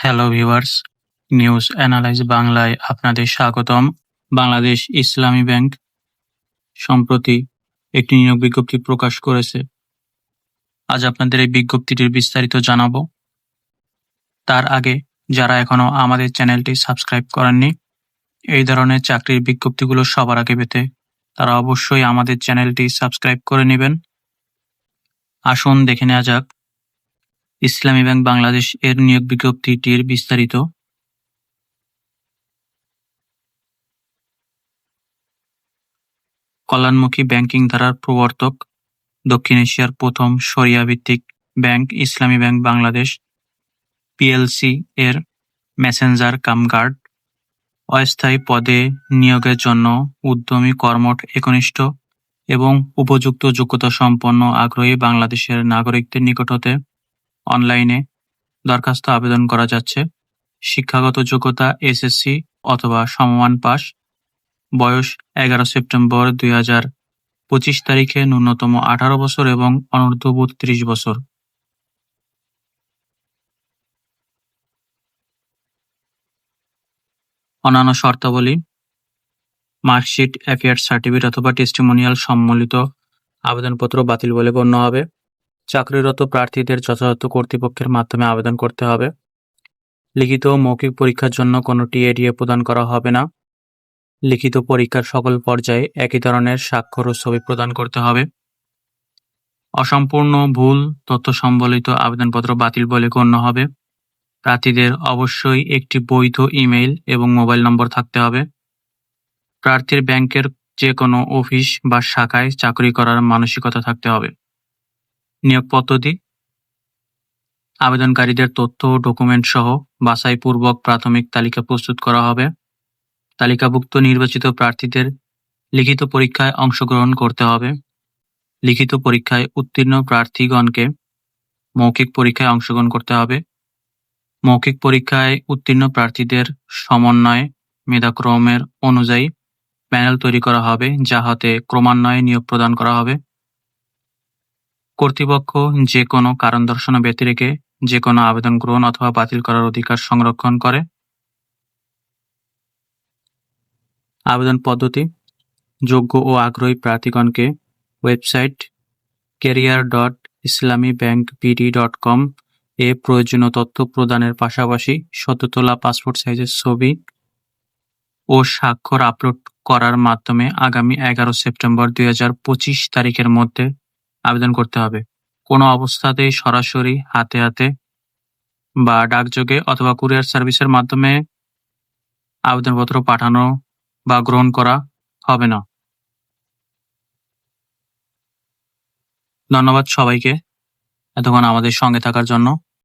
Hello viewers, news analyse বাংলায় আপনাদের স্বাগতম। বাংলাদেশ ইসলামী ব্যাংক সম্প্রতি একটি নিয়োগ বিজ্ঞপ্তি প্রকাশ করেছে। আজ আপনাদের এই বিজ্ঞপ্তিটির বিস্তারিত জানাবো। তার আগে যারা এখনো আমাদের চ্যানেলটি সাবস্ক্রাইব করেননি, এই ধরনের চাকরির বিজ্ঞপ্তিগুলো সবার আগে পেতে তারা অবশ্যই আমাদের চ্যানেলটি সাবস্ক্রাইব করে নেবেন। আসুন দেখে নেওয়া যাক ইসলামী ব্যাংক বাংলাদেশ এর নিয়োগ বিজ্ঞপ্তিটির বিস্তারিত। কল্যাণমুখী ব্যাংকিং ধারার প্রবর্তক, দক্ষিণ এশিয়ার প্রথম শরিয়া ভিত্তিক ব্যাংক ইসলামী ব্যাংক বাংলাদেশ পিএলসি এর মেসেঞ্জার কাম গার্ড অস্থায়ী পদে নিয়োগের জন্য উদ্যমী, কর্মঠ, একনিষ্ঠ এবং উপযুক্ত যোগ্যতা সম্পন্ন আগ্রহী বাংলাদেশের নাগরিকদের নিকট হতে অনলাইনে দরখাস্ত আবেদন করা যাচ্ছে। শিক্ষাগত যোগ্যতা এসএসসি অথবা সমমান পাস। বয়স 11 সেপ্টেম্বর 2025 তারিখে ন্যূনতম 18 বছর এবং অনূর্ধ্ব 32 বছর। অন্যান্য শর্তাবলী: মার্কশিট, অ্যাফেয়ার্স সার্টিফিকেট অথবা টেস্টিমোনিয়াল সম্বলিত আবেদনপত্র বাতিল বলে গণ্য হবে। চাকরিরত প্রার্থীদের যথাযথ কর্তৃপক্ষের মাধ্যমে আবেদন করতে হবে। লিখিত ও মৌখিক পরীক্ষার জন্য কোনো টিএডিএ প্রদান করা হবে না। লিখিত পরীক্ষার সকল পর্যায়ে একই ধরনের স্বাক্ষর ও ছবি প্রদান করতে হবে। অসম্পূর্ণ, ভুল তথ্য সম্বলিত আবেদনপত্র বাতিল বলে গণ্য হবে। প্রার্থীদের অবশ্যই একটি বৈধ ইমেইল এবং মোবাইল নম্বর থাকতে হবে। প্রার্থীর ব্যাংকের যে কোনো অফিস বা শাখায় চাকরি করার মানসিকতা থাকতে হবে। নিয়োগ পদ্ধতি: আবেদনকারীদের তথ্য ও ডকুমেন্ট সহ বাছাইপূর্বক প্রাথমিক তালিকা প্রস্তুত করা হবে। তালিকাভুক্ত নির্বাচিত প্রার্থীদের লিখিত পরীক্ষায় অংশগ্রহণ করতে হবে। লিখিত পরীক্ষায় উত্তীর্ণ প্রার্থীগণকে মৌখিক পরীক্ষায় অংশগ্রহণ করতে হবে। মৌখিক পরীক্ষায় উত্তীর্ণ প্রার্থীদের সমন্বয়ে মেধাক্রমের অনুযায়ী প্যানেল তৈরি করা হবে, যা হাতে ক্রমান্বয়ে নিয়োগ প্রদান করা হবে। কর্তৃপক্ষ যে কোনো কারণ দর্শানো ব্যতি রেখে যে কোনো আবেদন গ্রহণ অথবা বাতিল করার অধিকার সংরক্ষণ করে। আবেদন পদ্ধতি: যোগ্য ও আগ্রহী প্রার্থীগণকে ওয়েবসাইট career.islamybankbd.com এ প্রয়োজনীয় তথ্য প্রদানের পাশাপাশি সদ্য তোলা পাসপোর্ট সাইজের ছবি ও স্বাক্ষর আপলোড করার মাধ্যমে আগামী 11 সেপ্টেম্বর 2025 তারিখের মধ্যে আবেদন করতে হবে। কোনো অবস্থাতেই সরাসরি হাতে বা ডাকযোগে অথবা কুরিয়ার সার্ভিসের মাধ্যমে আবেদনপত্র পাঠানো বা গ্রহণ করা হবে না। ধন্যবাদ সবাইকে এতক্ষণ আমাদের সঙ্গে থাকার জন্য।